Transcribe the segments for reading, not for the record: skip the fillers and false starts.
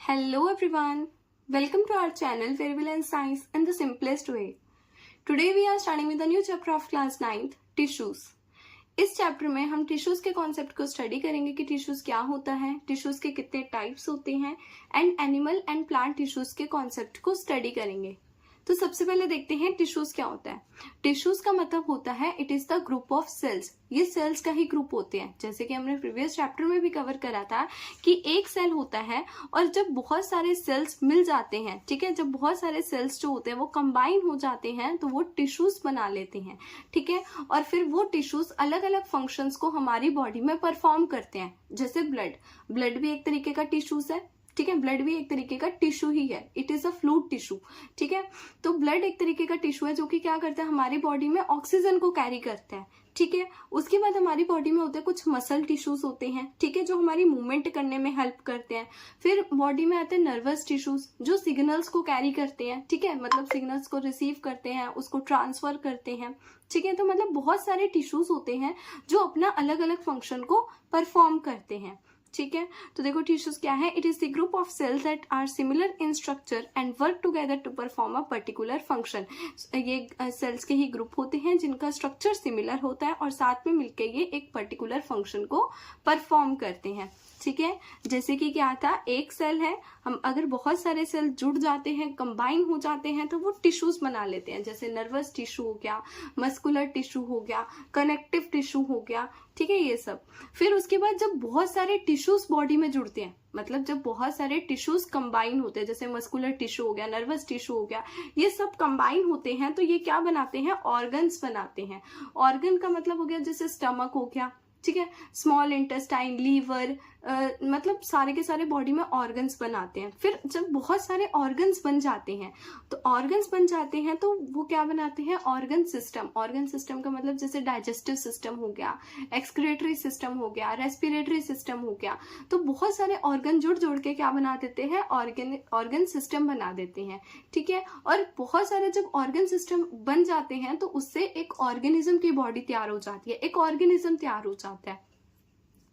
Hello everyone, welcome to our channel where we learn science in the simplest way. Today we are starting with a new chapter of class 9th, tissues. इस chapter में हम tissues के concept को study करेंगे कि tissues क्या होता है, टिश्यूज के कितने टाइप्स होते हैं and animal and plant tissues के कॉन्सेप्ट को स्टडी करेंगे. तो सबसे पहले देखते हैं टिश्यूज क्या होता है. टिश्यूज का मतलब होता है it is the group of cells. ये सेल्स का ही ग्रुप होते हैं. जैसे कि हमने प्रीवियस चैप्टर में भी कवर करा था कि एक सेल होता है और जब बहुत सारे सेल्स मिल जाते हैं, ठीक है, जब बहुत सारे सेल्स जो होते हैं वो कंबाइन हो जाते हैं तो वो टिश्यूज बना लेते हैं, ठीक है. और फिर वो टिश्यूज अलग अलग फंक्शंस को हमारी बॉडी में परफॉर्म करते हैं. जैसे ब्लड भी एक तरीके का टिश्यूज है, ठीक है. ब्लड भी एक तरीके का टिश्यू ही है. It is a fluid tissue, ठीक है. तो ब्लड एक तरीके का टिश्यू है जो कि क्या करता है, हमारी बॉडी में ऑक्सीजन को कैरी करता है, ठीक है. उसके बाद हमारी बॉडी में होते हैं कुछ मसल टिश्यूज होते हैं, ठीक है, जो हमारी मूवमेंट करने में हेल्प करते हैं. फिर बॉडी में आते हैं नर्वस टिश्यूज जो सिग्नल्स को कैरी करते हैं, ठीक है, मतलब सिग्नल्स को रिसीव करते हैं, उसको ट्रांसफर करते हैं, ठीक है. तो मतलब बहुत सारे टिश्यूज होते हैं जो अपना अलग अलग फंक्शन को परफॉर्म करते हैं, ठीक है. तो देखो टिश्यूज क्या है. It is the group of cells that are similar in structure and work together to perform a particular function. ये सेल्स के ही ग्रुप होते हैं जिनका स्ट्रक्चर सिमिलर होता है और साथ में मिलकर ये एक पर्टिकुलर फंक्शन को परफॉर्म करते हैं, ठीक है. जैसे कि क्या था, एक सेल है, हम अगर बहुत सारे सेल जुड़ जाते हैं, कंबाइन हो जाते हैं तो वो टिश्यूज बना लेते हैं. जैसे नर्वस टिश्यू हो गया, मस्कुलर टिश्यू हो गया, कनेक्टिव टिश्यू हो गया, ठीक है, ये सब. फिर उसके बाद जब बहुत सारे टिश्यूज बॉडी में जुड़ते हैं, मतलब जब बहुत सारे टिश्यूज कंबाइन होते हैं, जैसे मस्कुलर टिश्यू हो गया, नर्वस टिश्यू हो गया, ये सब कंबाइन होते हैं तो ये क्या बनाते हैं, ऑर्गन्स बनाते हैं. ऑर्गन का मतलब हो गया जैसे स्टमक हो गया, ठीक है, स्मॉल इंटेस्टाइन, लीवर, मतलब सारे के सारे बॉडी में ऑर्गन्स बनाते हैं. फिर जब बहुत सारे ऑर्गन्स बन जाते हैं तो वो क्या बनाते हैं, ऑर्गन सिस्टम. ऑर्गन सिस्टम का मतलब जैसे डाइजेस्टिव सिस्टम हो गया, एक्सक्रीटरी सिस्टम हो गया, रेस्पिरेटरी सिस्टम हो गया. तो बहुत सारे ऑर्गन जुड़ के क्या बना देते हैं, ऑर्गन सिस्टम बना देते हैं, ठीक है. और बहुत सारे जब ऑर्गन सिस्टम बन जाते हैं तो उससे एक ऑर्गेनिज्म की बॉडी तैयार हो जाती है, एक ऑर्गेनिज्म तैयार हो जाता है,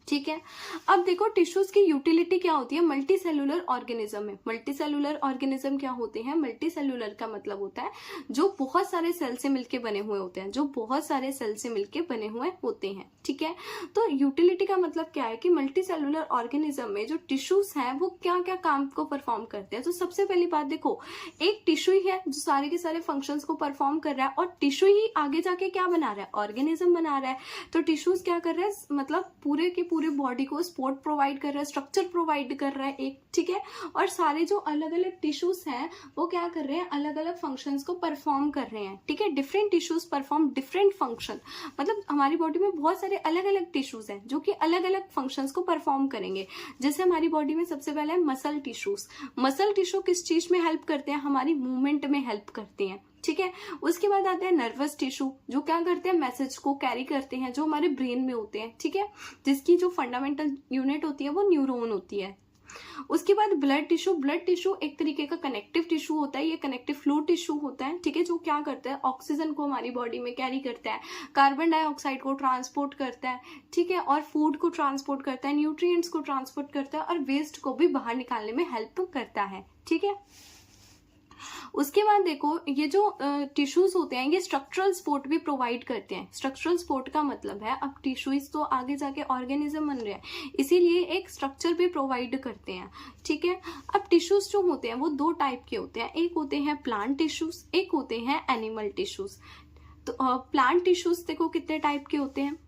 ठीक है. अब देखो टिश्यूज की यूटिलिटी क्या होती है मल्टी सेलुलर ऑर्गेनिज्म में. मल्टी सेलुलर ऑर्गेनिज्म क्या होते हैं, मल्टी सेलुलर का मतलब होता है जो बहुत सारे सेल से मिलके बने हुए होते हैं, जो बहुत सारे सेल से मिलके बने हुए होते हैं, ठीक है. तो यूटिलिटी का मतलब क्या है कि मल्टी सेलुलर ऑर्गेनिज्म में जो टिश्यूज हैं वो क्या क्या काम को परफॉर्म करते हैं. तो सबसे पहली बात देखो, एक टिश्यू ही है जो सारे के सारे फंक्शंस को परफॉर्म कर रहा है और टिश्यू ही आगे जाके क्या बना रहा है, ऑर्गेनिज्म बना रहा है. तो टिश्यूज क्या कर रहा है, मतलब पूरे के पूरे बॉडी को सपोर्ट प्रोवाइड कर रहा है, स्ट्रक्चर प्रोवाइड कर रहा है एक, ठीक है. और सारे जो अलग अलग टिश्यूज हैं वो क्या कर रहे हैं, अलग अलग फंक्शंस को परफॉर्म कर रहे हैं, ठीक है. Different tissues perform different function, मतलब हमारी बॉडी में बहुत सारे अलग अलग टिश्यूज हैं जो कि अलग अलग फंक्शंस को परफॉर्म करेंगे. जैसे हमारी बॉडी में सबसे पहले है मसल टिश्यूज. मसल टिश्यू किस चीज में हेल्प करते हैं, हमारी मूवमेंट में हेल्प करते हैं, ठीक है. उसके बाद आते हैं नर्वस टिश्यू जो क्या करते हैं, मैसेज को कैरी करते हैं, जो हमारे ब्रेन में होते हैं, ठीक है, जिसकी जो फंडामेंटल यूनिट होती है वो न्यूरॉन होती है. उसके बाद ब्लड टिश्यू एक तरीके का कनेक्टिव टिश्यू होता है. ये कनेक्टिव फ्लूइड टिश्यू होता है, ठीक है, जो क्या करता है, ऑक्सीजन को हमारी बॉडी में कैरी करता है, कार्बन डाइऑक्साइड को ट्रांसपोर्ट करता है, ठीक है, और फूड को ट्रांसपोर्ट करता है, न्यूट्रिएंट्स को ट्रांसपोर्ट करता है और वेस्ट को भी बाहर निकालने में हेल्प करता है, ठीक है. उसके बाद देखो ये जो टिश्यूज होते हैं ये स्ट्रक्चरल सपोर्ट भी प्रोवाइड करते हैं. स्ट्रक्चरल सपोर्ट का मतलब है, अब टिश्यूज तो आगे जाके ऑर्गेनिज्म बन रहे हैं इसीलिए एक स्ट्रक्चर भी प्रोवाइड करते हैं, ठीक है. अब टिश्यूज जो होते हैं वो दो टाइप के होते हैं, एक होते हैं प्लांट टिश्यूज, एक होते हैं एनिमल टिश्यूज. तो प्लांट टिश्यूज देखो कितने टाइप के होते हैं.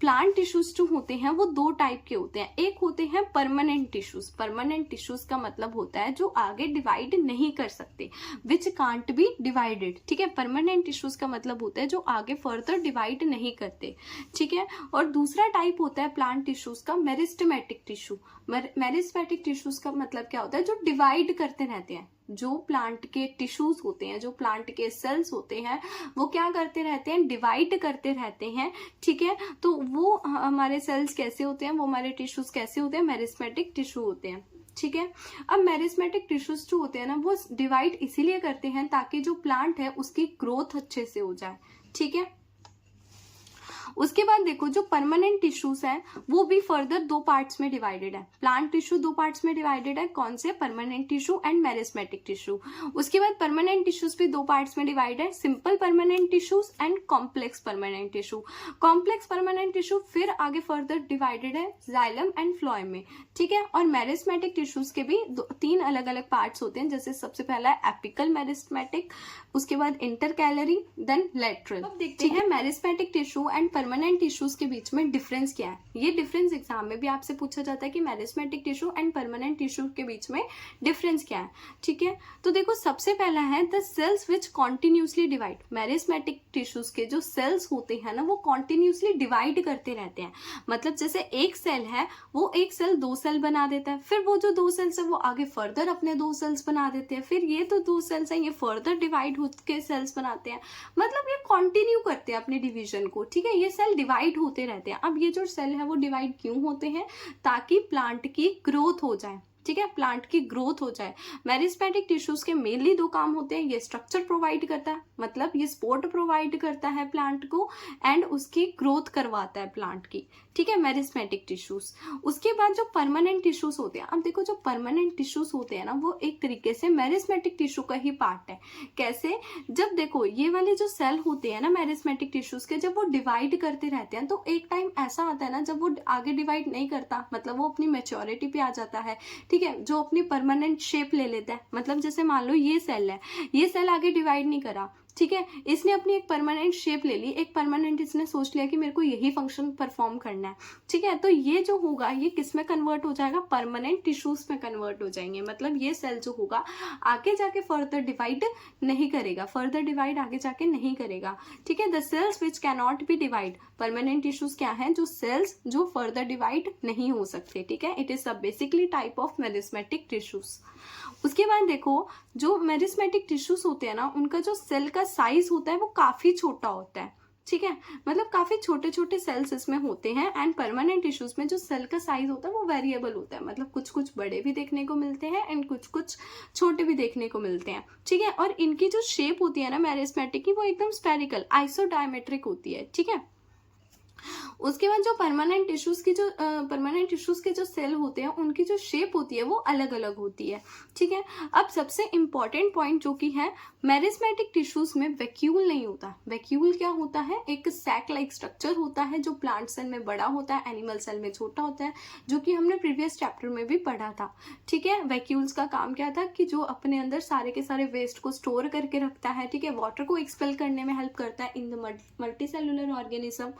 प्लांट टिश्यूज जो होते हैं वो दो टाइप के होते हैं. एक होते हैं परमानेंट टिश्यूज. परमानेंट टिश्यूज का मतलब होता है जो आगे डिवाइड नहीं कर सकते, विच कांट बी डिवाइडेड, ठीक है. परमानेंट टिश्यूज का मतलब होता है जो आगे फर्दर डिवाइड नहीं करते, ठीक है. और दूसरा टाइप होता है प्लांट टिश्यूज का मेरिस्टेमेटिक टिश्यू. मेरिस्टेमेटिक टिश्यूज का मतलब क्या होता है, जो डिवाइड करते रहते हैं. जो प्लांट के टिश्यूज होते हैं, जो प्लांट के सेल्स होते हैं वो क्या करते रहते हैं, डिवाइड करते रहते हैं, ठीक है. तो वो हमारे सेल्स कैसे होते हैं, वो हमारे टिश्यूज कैसे होते हैं, मेरिस्टेमेटिक टिश्यू होते हैं, ठीक है. अब मेरिस्टेमेटिक टिश्यूज जो होते हैं ना वो डिवाइड इसीलिए करते हैं ताकि जो प्लांट है उसकी ग्रोथ अच्छे से हो जाए, ठीक है. उसके बाद देखो जो परमानेंट टिश्यूज हैं वो भी फर्दर दो पार्ट्स में डिवाइडेड है। प्लांट टिश्यू दो पार्ट्स में डिवाइडेड है, कौन से? Permanent tissue and meristematic tissue. उसके बाद परमानेंट टिश्यूज भी दो पार्ट्स में डिवाइडेड है, simple permanent tissues and complex permanent tissue. Complex permanent tissue फिर आगे फर्दर डिवाइडेड है जाइलम एंड फ्लोएम में, ठीक है। और मेरिस्मेटिक टिश्यूज के भी तीन अलग अलग पार्ट्स होते हैं, जैसे सबसे पहला है एपिकल मेरिस्मेटिक, उसके बाद इंटरकैलरी, देन लेटरल। अब देखते हैं meristematic tissue and permanent tissues के बीच में डिफरेंस क्या है। ये डिफरेंस एग्जाम में भी आपसे पूछा जाता है कि meristematic tissue and permanent tissue के बीच में डिफरेंस क्या है, ठीक है। तो देखो सबसे पहला है the cells which continuously divide. Meristematic tissues के जो सेल्स होते हैं ना वो कॉन्टिन्यूसली डिवाइड करते रहते हैं। मतलब जैसे एक सेल है वो एक सेल दो सेल बना देता है, फिर वो जो दो सेल्स है वो आगे फर्दर अपने दो सेल्स बना देते हैं, फिर ये तो दो सेल्स हैं ये फर्दर डिवाइड होकर सेल्स बनाते हैं। मतलब ये कंटिन्यू करते हैं अपने डिवीजन को, ठीक है। ये सेल डिवाइड होते रहते हैं। अब ये जो सेल है वो डिवाइड क्यों होते हैं? ताकि प्लांट की ग्रोथ हो जाए, ठीक है, प्लांट की ग्रोथ हो जाए। मेरिस्मेटिक टिश्यूज के मेनली दो काम होते हैं, ये स्ट्रक्चर प्रोवाइड करता है, मतलब ये सपोर्ट प्रोवाइड करता है प्लांट को, एंड उसकी ग्रोथ करवाता है प्लांट की, ठीक है, मेरिस्मेटिक टिश्यूज। उसके बाद जो परमानेंट टिश्यूज होते हैं, अब देखो जो परमानेंट टिश्यूज होते हैं ना वो एक तरीके से मेरिस्मेटिक टिश्यू का ही पार्ट है। कैसे? जब देखो ये वाले जो सेल होते हैं ना मेरिस्मेटिक टिश्यूज के, जब वो डिवाइड करते रहते हैं तो एक टाइम ऐसा आता है ना जब वो आगे डिवाइड नहीं करता, मतलब वो अपनी मैच्योरिटी पे आ जाता है, ठीक है, जो अपनी परमानेंट शेप ले लेता है। मतलब जैसे मान लो ये सेल है, ये सेल आगे डिवाइड नहीं करा, ठीक है, इसने अपनी एक परमानेंट शेप ले ली, एक परमानेंट इसने सोच लिया कि मेरे को यही फंक्शन परफॉर्म करना है, ठीक है। तो ये जो होगा ये किस में कन्वर्ट हो जाएगा? परमानेंट टिश्यूज में कन्वर्ट हो जाएंगे। मतलब ये सेल जो होगा आगे जाके फर्दर डिवाइड नहीं करेगा, फर्दर डिवाइड आगे जाके नहीं करेगा, ठीक है। The cells which can not be divide, permanent tissues क्या है? जो सेल्स जो फर्दर डिवाइड नहीं हो सकते, ठीक है। इट इज सब basically type of meristematic tissues. उसके बाद देखो जो मेरिस्मेटिक टिश्यूज होते हैं ना उनका जो सेल का साइज होता है वो काफी छोटा होता है, ठीक है, मतलब काफी छोटे छोटे सेल्स इसमें होते हैं। एंड परमानेंट टिश्यूज में जो सेल का साइज होता है वो वेरिएबल होता है, मतलब कुछ कुछ बड़े भी देखने को मिलते हैं एंड कुछ कुछ छोटे भी देखने को मिलते हैं, ठीक है। और इनकी जो शेप होती है ना मेरिस्मेटिक की वो एकदम स्पेरिकल आइसोडायमेट्रिक होती है, ठीक है। उसके बाद जो परमानेंट टिश्यूज के जो सेल होते हैं उनकी जो शेप होती है वो अलग अलग होती है, ठीक है। अब सबसे इंपॉर्टेंट पॉइंट जो कि है मेरिस्मेटिक टिश्यूज में वैक्यूल नहीं होता। वैक्यूल क्या होता है? एक सैक लाइक स्ट्रक्चर होता है जो प्लांट सेल में बड़ा होता है, एनिमल सेल में छोटा होता है, जो कि हमने प्रीवियस चैप्टर में भी पढ़ा था, ठीक है। वैक्यूल्स का काम क्या था कि जो अपने अंदर सारे के सारे वेस्ट को स्टोर करके रखता है, ठीक है, वाटर को एक्सपेल करने में हेल्प करता है in the multi cellular organism,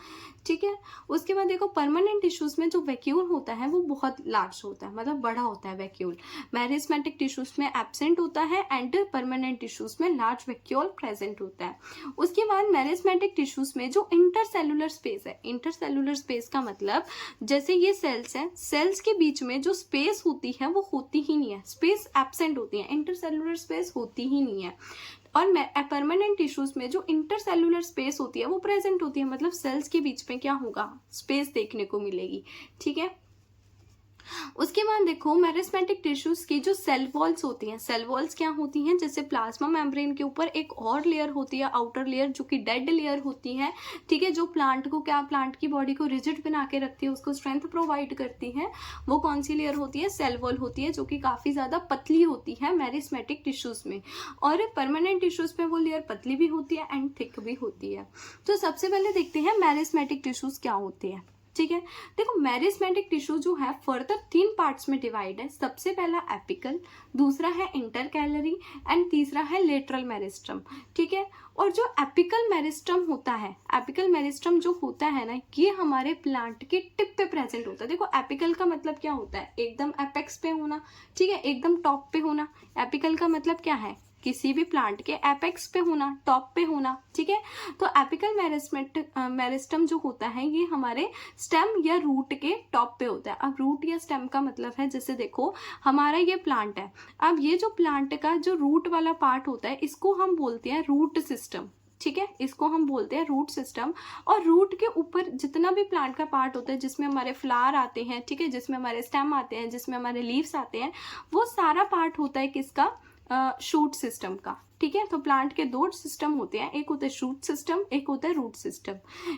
ठीक है। उसके बाद देखो परमानेंट टिश्यूज में जो वैक्यूल होता है वो बहुत लार्ज होता है, मतलब बड़ा होता है वैक्यूल। मेरिस्मेटिक टिश्यूज में एब्सेंट होता है एंड परमानेंट टिश्यूज में लार्ज वैक्यूल प्रेजेंट होता है। उसके बाद मेरिस्मेटिक टिश्यूज में जो इंटरसेलुलर स्पेस है, इंटरसेलुलर स्पेस का मतलब जैसे ये सेल्स हैं, सेल्स के बीच में जो स्पेस होती है वो होती ही नहीं है, स्पेस एब्सेंट होती है, इंटरसेलुलर स्पेस होती ही नहीं है। और परमानेंट टिश्यूज में जो इंटरसेलुलर स्पेस होती है वो प्रेजेंट होती है, मतलब सेल्स के बीच में क्या होगा? स्पेस देखने को मिलेगी, ठीक है। उसके बाद देखो मेरिस्मेटिक टिश्यूज की जो सेल वॉल्स होती हैं, सेल वॉल्स क्या होती हैं? जैसे प्लाज्मा मेम्ब्रेन के ऊपर एक और लेयर होती है, आउटर लेयर, जो कि डेड लेयर होती है, ठीक है, जो प्लांट की बॉडी को रिजिड बना के रखती है, उसको स्ट्रेंथ प्रोवाइड करती है। वो कौन सी लेयर होती है? सेल वॉल होती है, जो कि काफी ज्यादा पतली होती है मेरिस्मेटिक टिश्यूज में, और परमानेंट टिश्यूज में वो लेयर पतली भी होती है एंड थिक भी होती है। तो सबसे पहले देखते हैं मेरिस्मेटिक टिश्यूज क्या होते हैं, ठीक है। देखो मेरिस्मेटिक टिश्यू जो है फर्दर तीन पार्ट्स में डिवाइड है। सबसे पहला एपिकल, दूसरा है इंटरकैलरी एंड तीसरा है लेटरल मेरिस्टम, ठीक है। और जो एपिकल मेरिस्टम होता है, एपिकल मेरिस्टम जो होता है ना, ये हमारे प्लांट के टिप पे प्रेजेंट होता है। देखो एपिकल का मतलब क्या होता है? एकदम एपेक्स पे होना, ठीक है, एकदम टॉप पे होना। एपिकल का मतलब क्या है? किसी भी प्लांट के एपेक्स पे होना, टॉप पे होना, ठीक है। तो एपिकल मेरिस्टम जो होता है ये हमारे स्टेम या रूट के टॉप पे होता है। अब रूट या स्टेम का मतलब है, जैसे देखो हमारा ये प्लांट है, अब ये जो प्लांट का जो रूट वाला पार्ट होता है इसको हम बोलते हैं रूट सिस्टम, ठीक है, इसको हम बोलते हैं रूट सिस्टम। और रूट के ऊपर जितना भी प्लांट का पार्ट होता है, जिसमें हमारे फ्लावर आते हैं, ठीक है, जिसमें हमारे स्टेम आते हैं, जिसमें हमारे लीव्स आते हैं, वो सारा पार्ट होता है किसका? शूट सिस्टम का। ठीक है, तो प्लांट के दो सिस्टम होते हैं, एक होता है शूट सिस्टम, एक होता है रूट सिस्टम।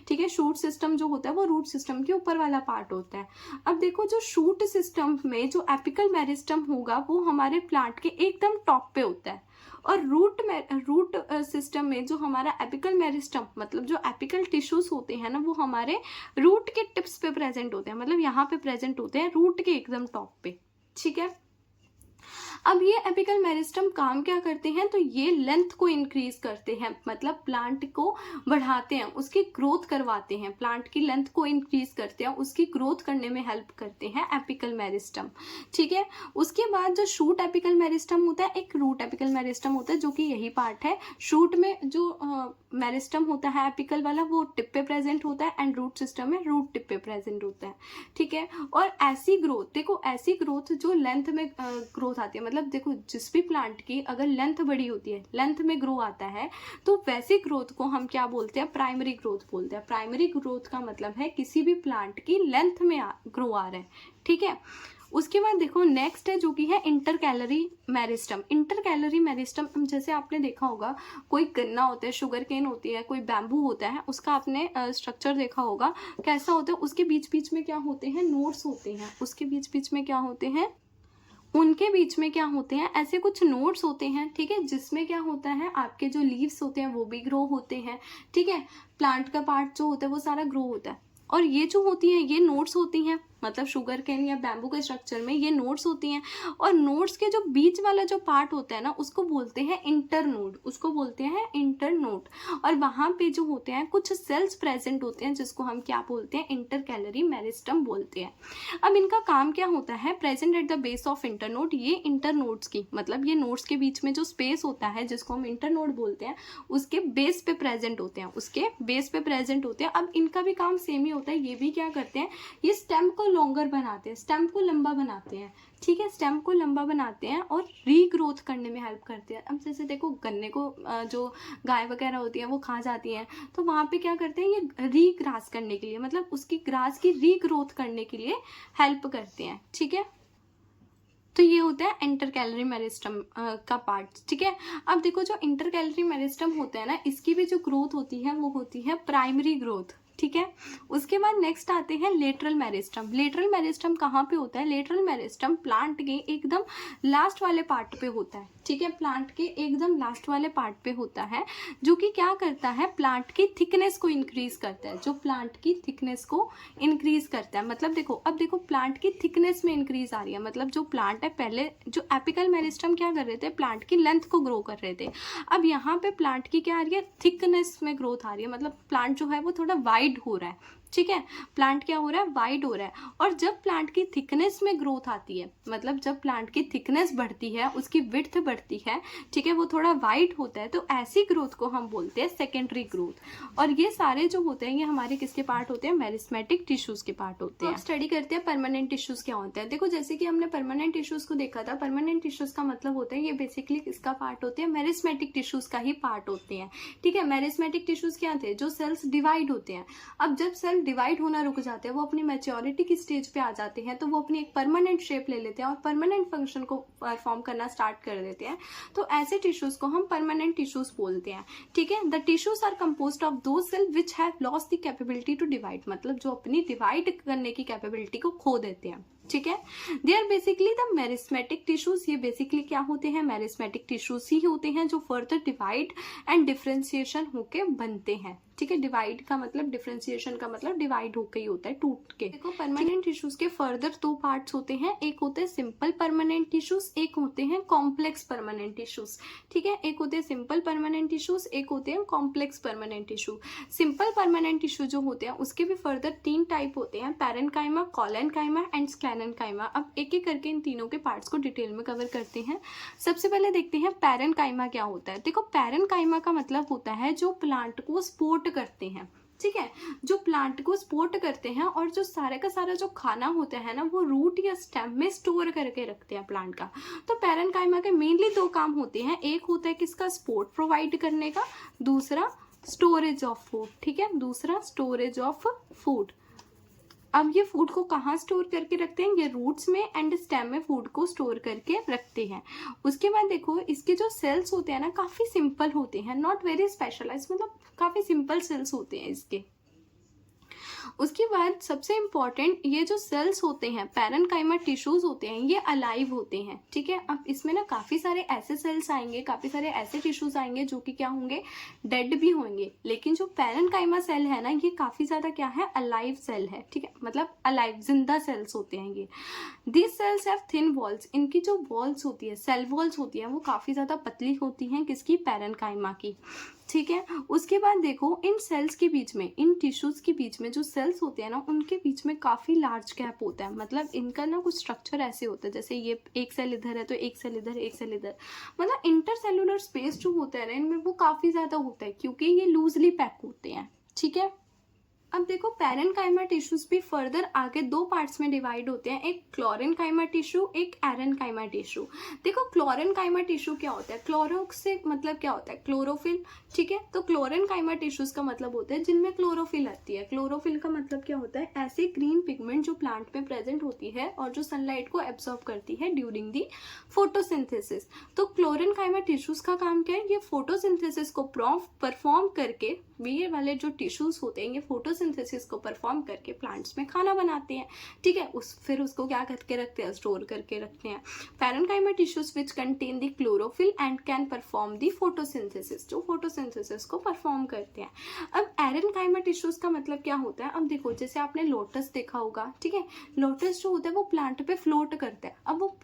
ठीक है, शूट सिस्टम जो होता है वो रूट सिस्टम के ऊपर वाला पार्ट होता है। अब देखो, जो शूट सिस्टम में जो एपिकल मेरिस्टम होगा वो हमारे प्लांट के एकदम टॉप पे होता है, और रूट सिस्टम में जो हमारा एपिकल मेरिस्टम मतलब जो एपिकल टिश्यूज होते हैं ना, वो हमारे रूट के टिप्स पे प्रेजेंट होते हैं, मतलब यहाँ पे प्रेजेंट होते हैं रूट के एकदम टॉप पे। ठीक है, अब ये एपिकल मेरिस्टम काम क्या करते हैं, तो ये लेंथ को इंक्रीज करते हैं, मतलब प्लांट को बढ़ाते हैं, उसकी ग्रोथ करवाते हैं, प्लांट की लेंथ को इंक्रीज करते हैं, उसकी ग्रोथ करने में हेल्प करते हैं एपिकल मेरिस्टम। ठीक है, उसके बाद जो शूट एपिकल मेरिस्टम होता है, एक रूट एपिकल मेरिस्टम होता है, जो कि यही पार्ट है। शूट में जो मेरिस्टम होता है एपिकल वाला, वो टिप पे प्रेजेंट होता है, एंड रूट सिस्टम में रूट टिप पे प्रेजेंट होता है। ठीक है, और ऐसी ग्रोथ, देखो ऐसी ग्रोथ जो लेंथ में ग्रोथ आती है, मतलब देखो जिस भी प्लांट की अगर लेंथ बड़ी होती है, लेंथ में ग्रो आता है, तो वैसी ग्रोथ को हम क्या बोलते हैं, प्राइमरी ग्रोथ बोलते हैं। प्राइमरी ग्रोथ का मतलब है किसी भी प्लांट की लेंथ में ग्रो आ रहा है। ठीक है, उसके बाद देखो नेक्स्ट है जो कि है इंटरकैलरी मेरिस्टम। इंटरकैलरी मेरिस्टम जैसे आपने देखा होगा, कोई गन्ना होता है, शुगर केन होती है, कोई बैम्बू होता है, उसका आपने स्ट्रक्चर देखा होगा कैसा होता है, उसके बीच बीच में क्या होते हैं, नोड्स होते हैं, उसके बीच बीच में क्या होते हैं, उनके बीच में क्या होते हैं, ऐसे कुछ नोड्स होते हैं। ठीक है, जिसमें क्या होता है, आपके जो लीव्स होते हैं वो भी ग्रो होते हैं। ठीक है, प्लांट का पार्ट जो होता है वो सारा ग्रो होता है, और ये जो होती हैं ये नोड्स होती हैं, मतलब शुगर केन या बैम्बू के स्ट्रक्चर में ये नोड्स होती हैं, और नोड्स के जो बीच वाला जो पार्ट होता है ना, उसको बोलते हैं इंटरनोड, उसको बोलते हैं इंटरनोड। और वहाँ पे जो होते हैं कुछ सेल्स प्रेजेंट होते हैं, जिसको हम क्या बोलते हैं, इंटरकैलरी मेरिस्टम बोलते हैं। अब इनका काम क्या होता है, present at the base of internode, ये इंटरनोड्स की मतलब ये नोड्स के बीच में जो स्पेस होता है जिसको हम इंटरनोड बोलते हैं, उसके बेस पे प्रेजेंट होते हैं, उसके बेस पे प्रेजेंट होते हैं। अब इनका भी काम सेम ही होता है, ये भी क्या करते हैं, ये स्टेम को लॉन्गर बनाते हैं, स्टेम को लंबा बनाते हैं। ठीक है, स्टेम को लंबा बनाते हैं और रीग्रोथ करने में हेल्प करते हैं। अब जैसे देखो गन्ने को जो गाय वगैरह होती है वो खा जाती हैं, तो वहाँ पे क्या करते हैं, ये रीग्रास करने के लिए, मतलब उसकी ग्रास की रीग्रोथ करने के लिए हेल्प करते हैं। ठीक है, तो ये होता है इंटरकैलरी मेरिस्टम का पार्ट। ठीक है, अब देखो जो इंटरकैलरी मेरिस्टम होता है ना, इसकी भी जो ग्रोथ होती है वो होती है प्राइमरी ग्रोथ। ठीक है, उसके बाद नेक्स्ट आते हैं लेटरल मेरिस्टम। लेटरल मेरिस्टम कहाँ पे होता है, लेटरल मेरिस्टम प्लांट के एकदम लास्ट वाले पार्ट पे होता है। ठीक है, प्लांट के एकदम लास्ट वाले पार्ट पे होता है, जो कि क्या करता है, प्लांट की थिकनेस को इंक्रीज करता है, जो प्लांट की थिकनेस को इंक्रीज करता है। मतलब देखो, अब देखो प्लांट की थिकनेस में इंक्रीज आ रही है, मतलब जो प्लांट है, पहले जो एपिकल मेरिस्टम क्या कर रहे थे, प्लांट की लेंथ को ग्रो कर रहे थे, अब यहाँ पे प्लांट की क्या आ रही है, थिकनेस में ग्रोथ आ रही है, मतलब प्लांट जो है वो थोड़ा वाइड हो रहा है। ठीक है, प्लांट क्या हो रहा है, वाइड हो रहा है। और जब प्लांट की थिकनेस में ग्रोथ आती है, मतलब जब प्लांट की थिकनेस बढ़ती है, उसकी विड्थ बढ़ती है, ठीक है, वो थोड़ा वाइड होता है, तो ऐसी ग्रोथ को हम बोलते हैं सेकेंडरी ग्रोथ। और ये सारे जो होते हैं ये हमारे किसके पार्ट होते हैं, मेरिस्मेटिक टिश्यूज के पार्ट होते हैं। स्टडी करते हैं परमानेंट टिश्यूज क्या होते हैं। देखो जैसे कि हमने परमानेंट टिश्यूज को देखा था, परमानेंट टिश्यूज का मतलब होता है ये बेसिकली किसका पार्ट होते हैं, मेरिस्मेटिक टिश्यूज का ही पार्ट होते हैं। ठीक है, मेरिस्मेटिक टिश्यूज क्या थे, जो सेल्स डिवाइड होते हैं। अब जब सेल डिवाइड होना रुक जाते हैं, वो अपनी मैच्योरिटी की स्टेज पे आ जाते हैं, तो वो अपनी एक परमानेंट शेप ले लेते हैं और परमानेंट फंक्शन को परफॉर्म करना स्टार्ट कर देते हैं। तो ऐसे टिश्यूज को हम परमानेंट टिश्यूज बोलते हैं। ठीक है, the tissues are composed of those cell which have lost the capability to divide, मतलब जो अपनी डिवाइड करने की कैपेबिलिटी को खो देते हैं। ठीक है, they are basically the meristematic tissues. ये बेसिकली क्या होते हैं, मेरिस्मेटिक टिश्यूज ही होते हैं जो फर्दर डिवाइड एंड डिफरेंशिएशन होके बनते हैं। ठीक है, डिवाइड का मतलब, डिफरेंशिएशन का मतलब डिवाइड होके ही होता है, टूट के। देखो परमानेंट टिश्यूज के फर्दर दो पार्ट्स होते हैं, एक होते हैं सिंपल परमानेंट टिश्यूज, एक होते हैं कॉम्प्लेक्स परमानेंट टिश्यूज। ठीक है, एक होते हैं सिंपल परमानेंट टिश्यूज, एक होते हैं complex permanent tissue. Simple permanent tissue जो होते हैं उसके भी फर्दर तीन टाइप होते हैं, पैरेन्काइमा, कोलेन्काइमा एंड स्क्लेरेन्काइमा। अब एक एक करके इन तीनों के पार्ट्स को डिटेल में कवर करते हैं। सबसे पहले देखते हैं पैरेन्काइमा क्या होता है। देखो पैरेन्काइमा का मतलब होता है जो प्लांट को सपोर्ट करते हैं। ठीक है, जो प्लांट को सपोर्ट करते हैं और जो सारे का सारा जो खाना होता है ना, वो रूट या स्टेम में स्टोर करके रखते हैं प्लांट का। तो पैरेन्काइमा के मेनली दो काम होते हैं, एक होता है किसका, सपोर्ट प्रोवाइड करने का, दूसरा स्टोरेज ऑफ फूड। ठीक है, दूसरा स्टोरेज ऑफ फूड। अब ये फूड को कहाँ स्टोर करके रखते हैं, ये रूट्स में एंड स्टेम में फूड को स्टोर करके रखते हैं। उसके बाद देखो इसके जो सेल्स होते हैं ना काफ़ी सिंपल होते हैं, नॉट वेरी स्पेशलाइज, मतलब काफ़ी सिंपल सेल्स होते हैं इसके। उसके बाद सबसे इम्पॉर्टेंट ये जो सेल्स होते हैं पैरेन्काइमा टिश्यूज होते हैं ये अलाइव होते हैं, ठीक है। अब इसमें ना काफ़ी सारे ऐसे सेल्स आएंगे, काफ़ी सारे ऐसे टिश्यूज आएंगे जो कि क्या होंगे, डेड भी होंगे, लेकिन जो पैरेन्काइमा सेल है ना ये काफ़ी ज़्यादा क्या है, अलाइव सेल है, ठीक है, मतलब अलाइव जिंदा सेल्स होते हैं ये। These cells have thin walls, इनकी जो वॉल्स होती है, सेल वॉल्स होती है वो काफ़ी ज़्यादा पतली होती हैं, किसकी, पैरेन्काइमा की, ठीक है। उसके बाद देखो इन सेल्स के बीच में, इन टिश्यूज के बीच में जो सेल्स होते हैं ना उनके बीच में काफ़ी लार्ज गैप होता है, मतलब इनका ना कुछ स्ट्रक्चर ऐसे होता है जैसे ये एक सेल इधर है तो एक सेल इधर, एक सेल इधर, मतलब इंटरसेलुलर स्पेस जो होता है ना इनमें वो काफ़ी ज़्यादा होता है क्योंकि ये लूजली पैक होते हैं, ठीक है। अब देखो पैरेन्काइमा टिश्यूज भी फर्दर आगे दो पार्ट्स में डिवाइड होते हैं, एक क्लोरेन्काइमा टिश्यू, एक एरेन्काइमा टिश्यू। देखो क्लोरेन्काइमा टिश्यू क्या होता है, क्लोरो से मतलब क्या होता है, क्लोरोफिल, ठीक है। तो क्लोरेन्काइमा टिश्यूज का मतलब होता है जिनमें क्लोरोफिल आती है। क्लोरोफिल का मतलब क्या होता है, ऐसी ग्रीन पिगमेंट जो प्लांट में प्रेजेंट होती है और जो सनलाइट को एब्जॉर्ब करती है ड्यूरिंग दी फोटोसिंथेसिस। तो क्लोरेन्काइमा टिश्यूज का काम क्या है, ये फोटोसिंथेसिस को परफॉर्म करके, ये वाले जो टिश्यूज होते हैं ये फोटोसिंथेसिस को परफॉर्म करके प्लांट्स में खाना बनाते हैं, ठीक है। फिर उसको क्या करके रखते हैं, स्टोर करके रखते हैं। Parenchyma tissues which contain the chlorophyll and can perform the photosynthesis, जो फोटोसिंथेसिस को परफॉर्म करते हैं। अब एरेन्काइमा टिश्यूज का मतलब क्या होता है, अब देखो जैसे आपने लोटस देखा होगा, ठीक है, लोटस जो होता है वो प्लांट पे फ्लोट करता है। अब वो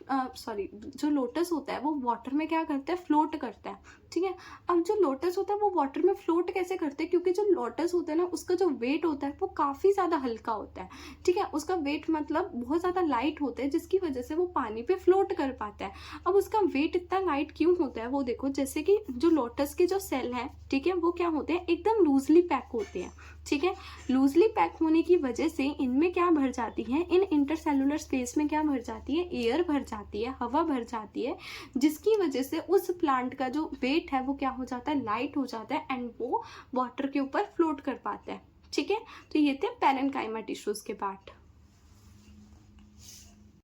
जो लोटस होता है वो वाटर में क्या करता है, फ्लोट करता है, ठीक है। अब जो लोटस होता है वो वाटर में फ्लोट कैसे करते हैं, क्योंकि जो लोटस होता है ना उसका जो वेट होता है वो काफ़ी ज़्यादा हल्का होता है, ठीक है, उसका वेट मतलब बहुत ज़्यादा लाइट होता है जिसकी वजह से वो पानी पे फ्लोट कर पाता है। अब उसका वेट इतना लाइट क्यों होता है, वो देखो जैसे कि जो लोटस के जो सेल हैं, ठीक है, वो क्या होते हैं, एकदम लूजली पैक होते हैं, ठीक है। लूजली पैक होने की वजह से इनमें क्या भर जाती है, इन इंटरसेलुलर स्पेस में क्या भर जाती है, एयर भर जाती है, हवा भर जाती है, जिसकी वजह से उस प्लांट का जो वेट है वो क्या हो जाता है, लाइट हो जाता है एंड वो वाटर के ऊपर फ्लोट कर पाता है, ठीक है। तो ये थे पैरेन्काइमा टिश्यूज के पार्ट।